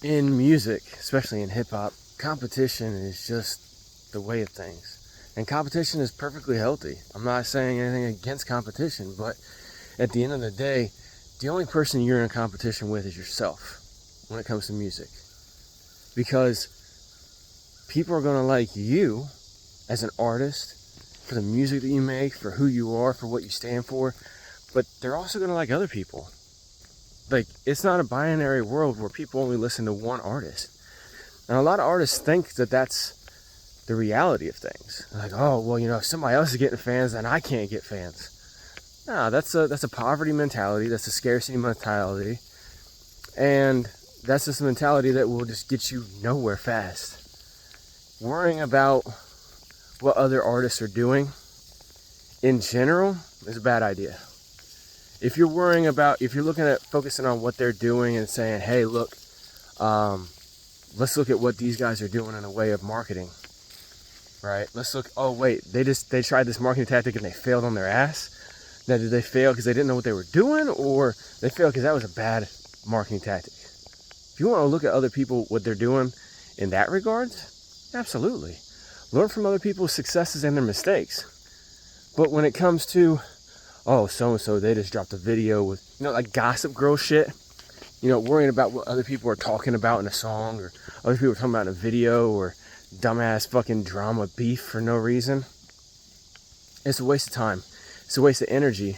In music, especially in hip hop, competition is just the way of things. And competition is perfectly healthy. I'm not saying anything against competition, but at the end of the day, the only person you're in competition with is yourself when it comes to music. Because people are going to like you as an artist, for the music that you make, for who you are, for what you stand for, but they're also going to like other people. Like, it's not a binary world where people only listen to one artist. And a lot of artists think that that's the reality of things. Like, oh, well, if somebody else is getting fans, then I can't get fans. No, that's a poverty mentality. That's a scarcity mentality. And that's just a mentality that will just get you nowhere fast. Worrying about what other artists are doing in general is a bad idea. If you're looking at focusing on what they're doing and saying, hey, look, let's look at what these guys are doing in a way of marketing, right? Let's look, oh wait, they tried this marketing tactic and they failed on their ass. Now, did they fail because they didn't know what they were doing, or they failed because that was a bad marketing tactic? If you want to look at other people, what they're doing in that regards, absolutely. Learn from other people's successes and their mistakes. But when it comes to, oh, so-and-so, they just dropped a video with, like Gossip Girl shit, worrying about what other people are talking about in a song, or other people are talking about in a video, or dumbass fucking drama beef for no reason. It's a waste of time. It's a waste of energy.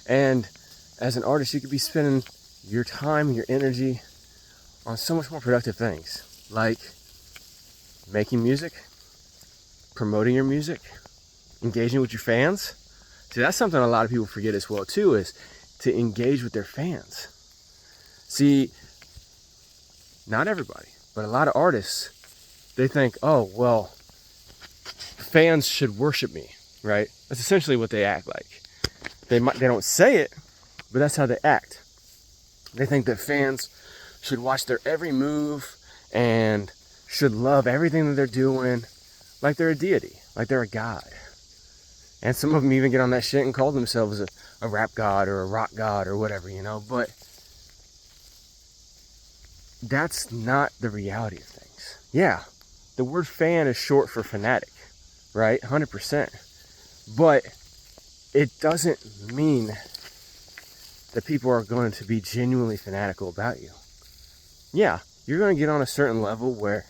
And as an artist, you could be spending your time and your energy on so much more productive things, like making music, promoting your music, engaging with your fans. See, that's something a lot of people forget as well too, is to engage with their fans. See, not everybody, but a lot of artists, they think, oh, well, fans should worship me, right? That's essentially what they act like. They don't say it, but that's how they act. They think that fans should watch their every move and should love everything that they're doing like they're a deity, like they're a god. And some of them even get on that shit and call themselves a rap god or a rock god or whatever, but that's not the reality of things. Yeah, the word fan is short for fanatic, right? 100%. But it doesn't mean that people are going to be genuinely fanatical about you. Yeah, you're going to get on a certain level where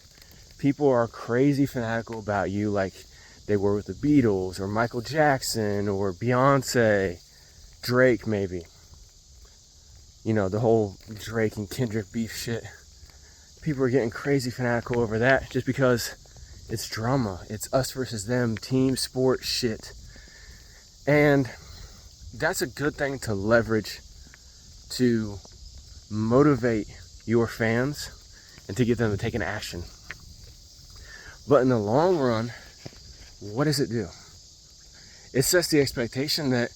people are crazy fanatical about you, like they were with the Beatles or Michael Jackson or Beyonce, Drake maybe. The whole Drake and Kendrick beef shit. People are getting crazy fanatical over that just because it's drama. It's us versus them, team sport shit. And that's a good thing to leverage to motivate your fans and to get them to take an action. But in the long run, what does it do? It sets the expectation that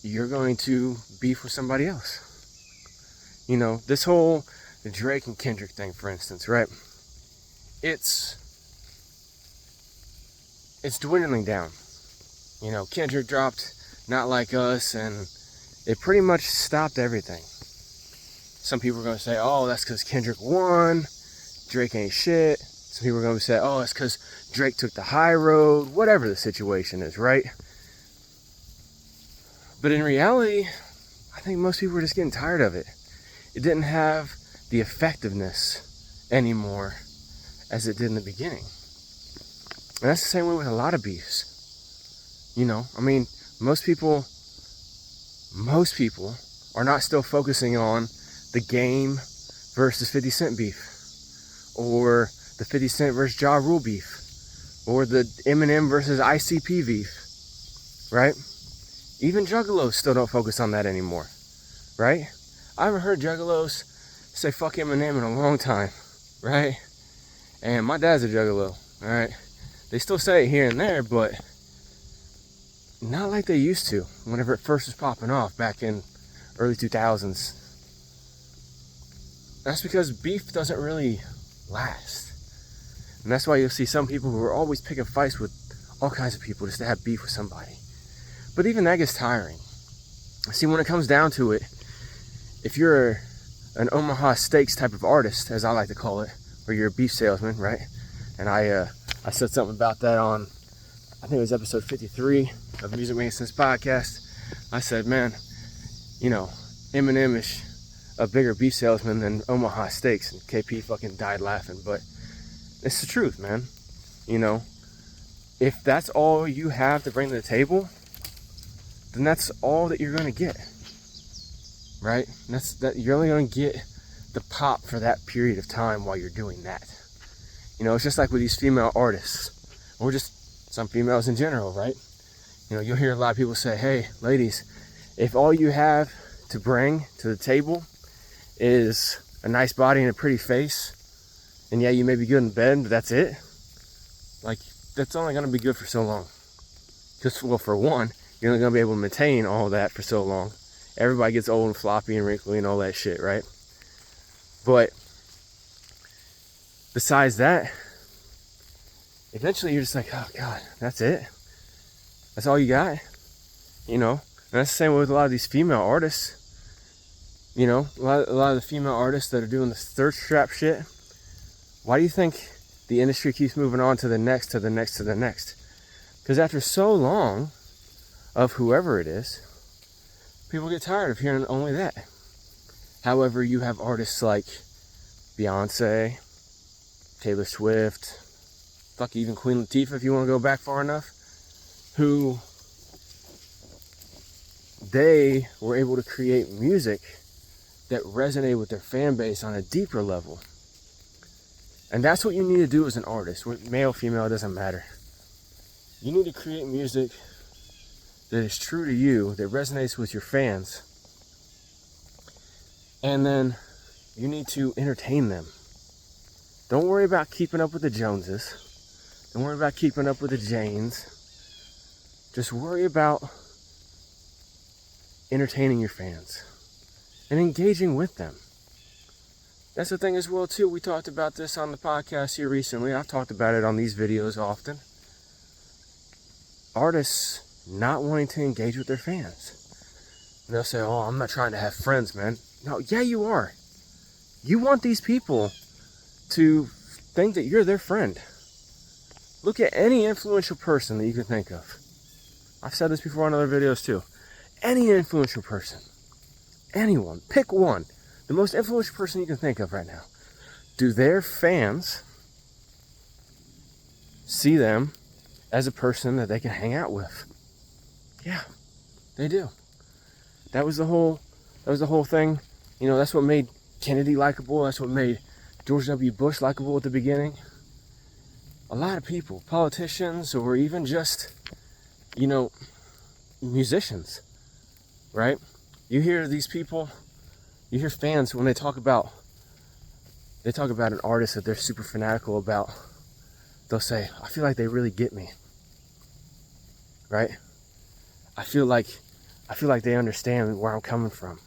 you're going to beef with somebody else. This whole Drake and Kendrick thing, for instance, right? It's dwindling down. Kendrick dropped Not Like Us, and it pretty much stopped everything. Some people are going to say, oh, that's because Kendrick won, Drake ain't shit. Some people are going to say, oh, it's because Drake took the high road, whatever the situation is, right? But in reality, I think most people are just getting tired of it. It didn't have the effectiveness anymore as it did in the beginning. And that's the same way with a lot of beefs. Most people are not still focusing on the Game versus 50 Cent beef, or the 50 Cent versus Ja Rule beef, or the Eminem versus ICP beef, right? Even Juggalos still don't focus on that anymore, right? I haven't heard Juggalos say fuck Eminem in a long time, right? And my dad's a Juggalo, alright? They still say it here and there, but not like they used to whenever it first was popping off back in early 2000s. That's because beef doesn't really last. And that's why you'll see some people who are always picking fights with all kinds of people just to have beef with somebody. But even that gets tiring. See, when it comes down to it, if you're an Omaha Steaks type of artist, as I like to call it, where you're a beef salesman, right? And I said something about that on, I think it was episode 53 of Music Making Sense podcast. I said, man, you know, Eminem is a bigger beef salesman than Omaha Steaks, and KP fucking died laughing. But it's the truth, man. You know, if that's all you have to bring to the table, then that's all that you're gonna get, right? And that you're only gonna get the pop for that period of time while you're doing that. You know, it's just like with these female artists, or just some females in general, right? You know, you'll hear a lot of people say, hey, ladies, if all you have to bring to the table is a nice body and a pretty face, and yeah, you may be good in bed, but that's it, like, that's only gonna be good for so long. Just, well, for one, you're only gonna be able to maintain all that for so long. Everybody gets old and floppy and wrinkly and all that shit, right? But besides that, eventually you're just like, oh God, that's it? That's all you got? You know? And that's the same with a lot of these female artists. You know, a lot of the female artists that are doing the thirst trap shit. Why do you think the industry keeps moving on to the next, to the next, to the next? Because after so long of whoever it is, people get tired of hearing only that. However, you have artists like Beyonce, Taylor Swift, fuck, even Queen Latifah if you want to go back far enough, who they were able to create music that resonated with their fan base on a deeper level. And that's what you need to do as an artist. Male, female, it doesn't matter. You need to create music that is true to you, that resonates with your fans. And then you need to entertain them. Don't worry about keeping up with the Joneses. Don't worry about keeping up with the Janes. Just worry about entertaining your fans and engaging with them. That's the thing as well too. We talked about this on the podcast here recently. I've talked about it on these videos often. Artists not wanting to engage with their fans. And they'll say, oh, I'm not trying to have friends, man. No, yeah, you are. You want these people to think that you're their friend. Look at any influential person that you can think of. I've said this before on other videos too. Any influential person. Anyone. Pick one. The most influential person you can think of right now. Do their fans see them as a person that they can hang out with? Yeah, they do. That was the whole thing. You know, that's what made Kennedy likable. That's what made George W. Bush likable at the beginning. A lot of people, politicians, or even just, you know, musicians, right? You hear these people, you hear fans when they talk about an artist that they're super fanatical about. They'll say, I feel like they really get me, right? I feel like they understand where I'm coming from.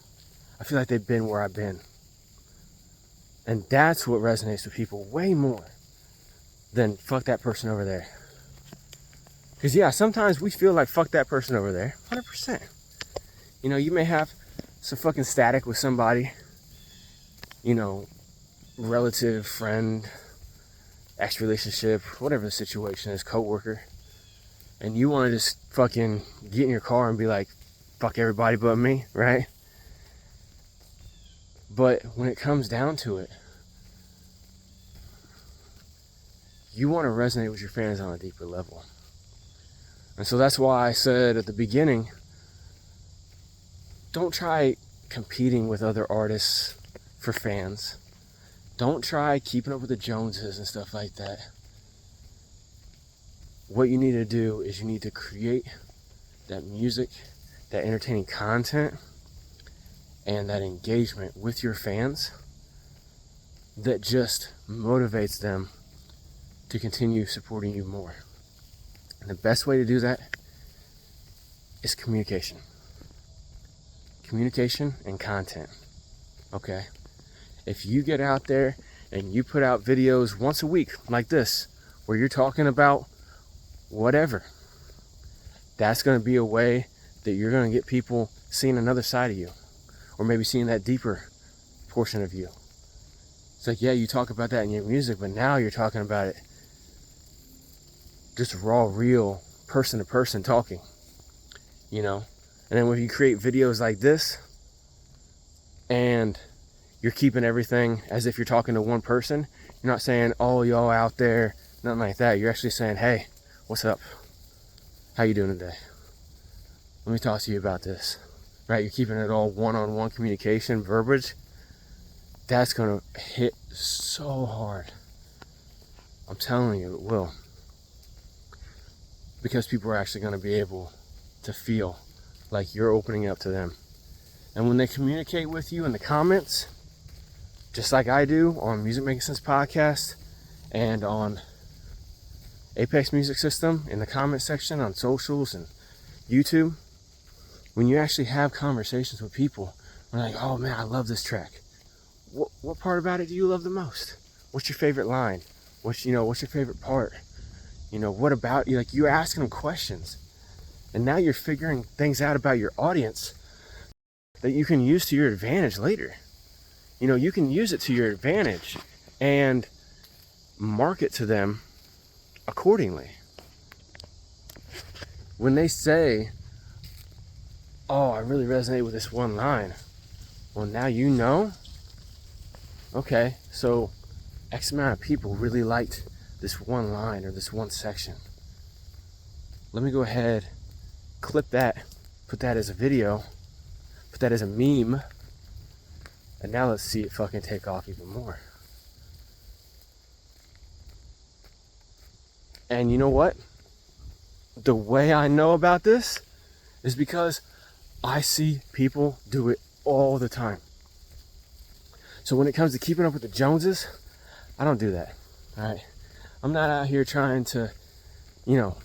I feel like they've been where I've been. And that's what resonates with people way more than fuck that person over there. Because yeah, sometimes we feel like fuck that person over there, 100%. You know, you may have some fucking static with somebody, you know, relative, friend, ex-relationship, whatever the situation is, co-worker, and you want to just fucking get in your car and be like, fuck everybody but me, right? But when it comes down to it, you want to resonate with your fans on a deeper level. And so that's why I said at the beginning, don't try competing with other artists for fans. Don't try keeping up with the Joneses and stuff like that. What you need to do is you need to create that music, that entertaining content, and that engagement with your fans that just motivates them to continue supporting you more. And the best way to do that is communication. Communication and content. Okay? If you get out there and you put out videos once a week like this, where you're talking about whatever, that's going to be a way that you're going to get people seeing another side of you, or maybe seeing that deeper portion of you. It's like, yeah, you talk about that in your music, but now you're talking about it just raw, real, person to person talking, you know? And then when you create videos like this and you're keeping everything as if you're talking to one person, you're not saying, oh, y'all out there, nothing like that. You're actually saying, hey, what's up? How you doing today? Let me talk to you about this, right? You're keeping it all one-on-one communication, verbiage. That's gonna hit so hard. I'm telling you, it will. Because people are actually gonna be able to feel like you're opening up to them. And when they communicate with you in the comments, just like I do on Music Making Sense podcast and on Apex Music System in the comment section on socials and YouTube, when you actually have conversations with people, we're like, oh man, I love this track. What part about it do you love the most? What's your favorite line? What's your favorite part? What about you? Like, you're asking them questions, and now you're figuring things out about your audience that you can use to your advantage later. You can use it to your advantage and market to them accordingly. When they say, oh, I really resonate with this one line, well, now you know. Okay, so X amount of people really liked this one line or this one section. Let me go ahead, clip that, put that as a video, put that as a meme, and now let's see it fucking take off even more. And you know what? The way I know about this is because I see people do it all the time. So when it comes to keeping up with the Joneses, I don't do that. All right. I'm not out here trying to,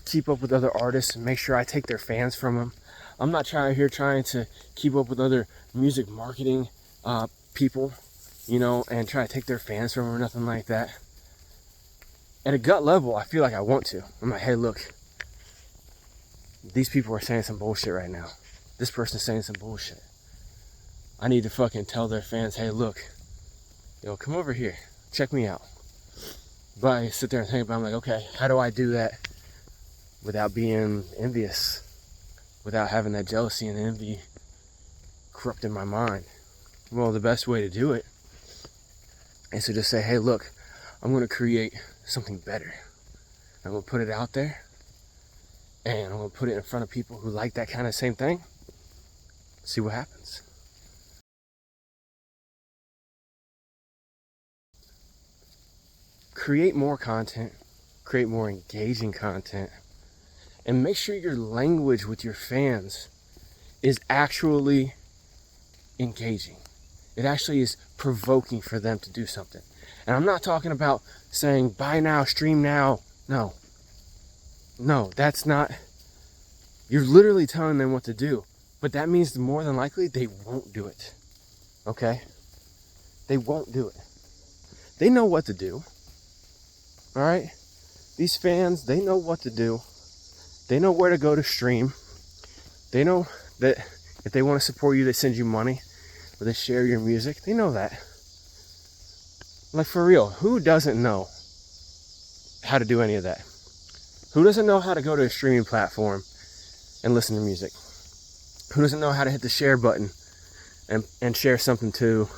keep up with other artists and make sure I take their fans from them. I'm not trying to keep up with other music marketing people, and try to take their fans from them or nothing like that. At a gut level, I feel like I want to. I'm like, hey, look, these people are saying some bullshit right now. This person's saying some bullshit. I need to fucking tell their fans, hey, look, come over here, check me out. But I sit there and think about it, I'm like, okay, how do I do that without being envious, without having that jealousy and envy corrupting my mind? Well, the best way to do it is to just say, hey, look, I'm going to create something better. I'm going to put it out there, and I'm going to put it in front of people who like that kind of same thing. See what happens. Create more content, create more engaging content, and make sure your language with your fans is actually engaging. It actually is provoking for them to do something. And I'm not talking about saying buy now, stream now. No, that's not. You're literally telling them what to do, but that means more than likely they won't do it. Okay? They won't do it. They know what to do. All right? These fans, they know what to do. They know where to go to stream. They know that if they want to support you, they send you money or they share your music. They know that. Like, for real, who doesn't know how to do any of that? Who doesn't know how to go to a streaming platform and listen to music? Who doesn't know how to hit the share button and share something to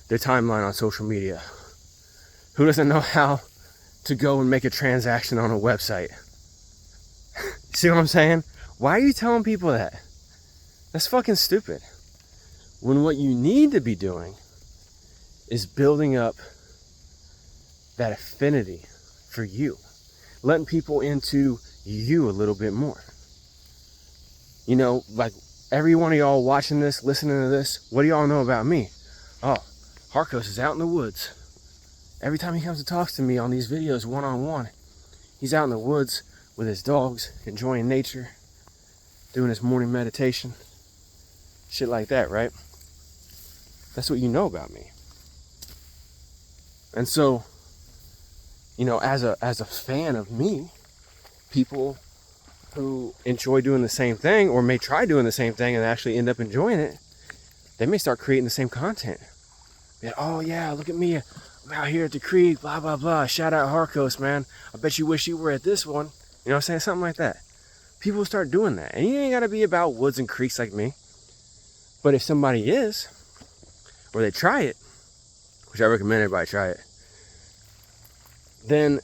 their timeline on social media? Who doesn't know how to go and make a transaction on a website? See what I'm saying? Why are you telling people that? That's fucking stupid. When what you need to be doing is building up that affinity for you, letting people into you a little bit more. Like, every one of y'all watching this, listening to this, what do y'all know about me? Oh, Harkos is out in the woods. Every time he comes and talks to me on these videos one-on-one, he's out in the woods with his dogs, enjoying nature, doing his morning meditation, shit like that, right? That's what you know about me. And so, as a fan of me, people who enjoy doing the same thing or may try doing the same thing and actually end up enjoying it, they may start creating the same content. And, oh yeah, look at me. I'm out here at the creek, blah, blah, blah. Shout out Harcoast, man. I bet you wish you were at this one. You know what I'm saying? Something like that. People start doing that. And you ain't got to be about woods and creeks like me. But if somebody is, or they try it, which I recommend everybody try it, then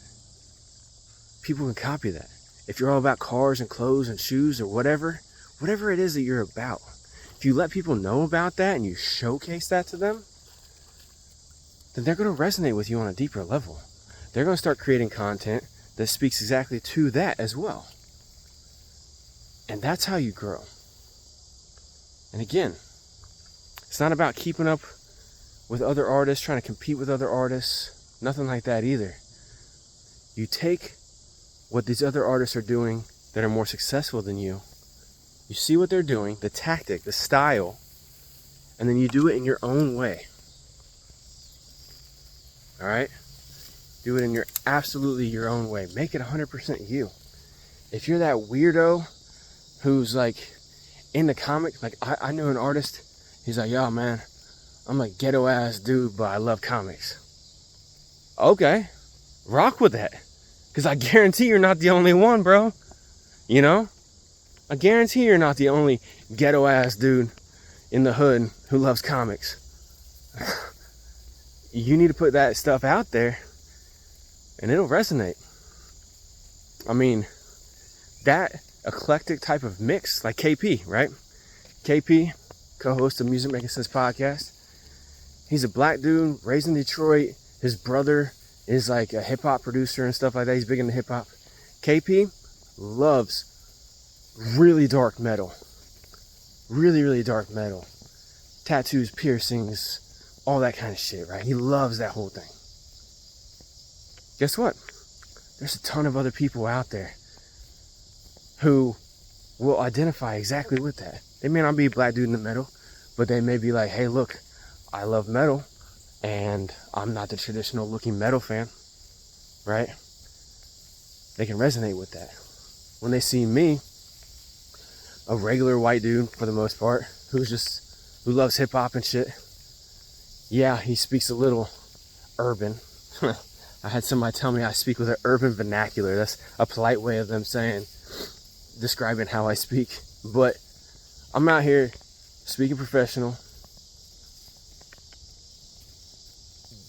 people can copy that. If you're all about cars and clothes and shoes or whatever it is that you're about, if you let people know about that and you showcase that to them, then they're going to resonate with you on a deeper level. They're going to start creating content that speaks exactly to that as well. And that's how you grow. And again, it's not about keeping up with other artists, trying to compete with other artists, nothing like that either. You take what these other artists are doing that are more successful than you see what they're doing, the tactic, the style, and then you do it in your own way. All right? Do it in your absolutely your own way. Make it 100% you. If you're that weirdo who's like into comics, like I knew an artist, he's like, yo man, I'm a ghetto ass dude, but I love comics. Okay, rock with that. Because I guarantee you're not the only one, bro. You know? I guarantee you're not the only ghetto ass dude in the hood who loves comics. You need to put that stuff out there and it'll resonate. I mean, that eclectic type of mix, like KP, right? KP, co-host of Music Making Sense podcast. He's a black dude raised in Detroit. His brother is like a hip hop producer and stuff like that. He's big into hip hop. KP loves really dark metal. Really, really dark metal. Tattoos, piercings, all that kind of shit, right? He loves that whole thing. Guess what? There's a ton of other people out there who will identify exactly with that. They may not be a black dude in the metal, but they may be like, hey, look, I love metal, and I'm not the traditional looking metal fan, right? They can resonate with that. When they see me, a regular white dude for the most part, who loves hip hop and shit. Yeah, he speaks a little urban. I had somebody tell me I speak with an urban vernacular. That's a polite way of them describing how I speak. But I'm out here speaking professional.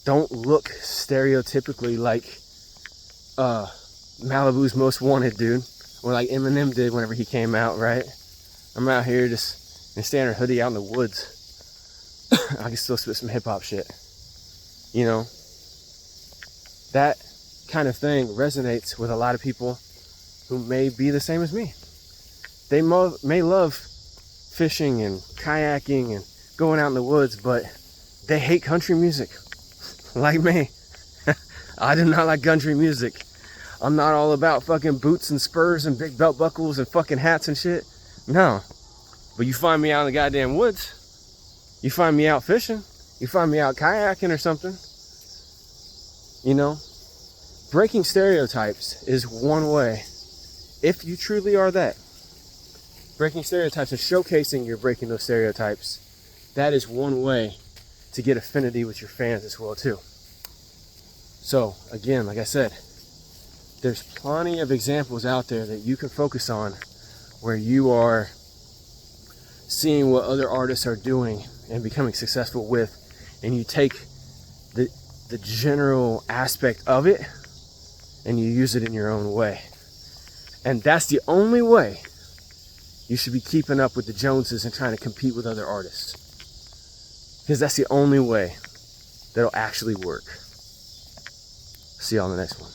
Don't look stereotypically like Malibu's Most Wanted dude, or like Eminem did whenever he came out, right? I'm out here just in a standard hoodie out in the woods. I can still spit some hip hop shit. You know, that kind of thing resonates with a lot of people who may be the same as me. They may love fishing and kayaking and going out in the woods, but they hate country music. Like me. I do not like country music. I'm not all about fucking boots and spurs and big belt buckles and fucking hats and shit. No. But you find me out in the goddamn woods. You find me out fishing. You find me out kayaking or something. You know? Breaking stereotypes is one way. If you truly are that. Breaking stereotypes and showcasing you're breaking those stereotypes. That is one way to get affinity with your fans as well too. So again, like I said, there's plenty of examples out there that you can focus on where you are seeing what other artists are doing and becoming successful with, and you take the general aspect of it and you use it in your own way. And that's the only way you should be keeping up with the Joneses and trying to compete with other artists. Because that's the only way that'll actually work. See y'all in the next one.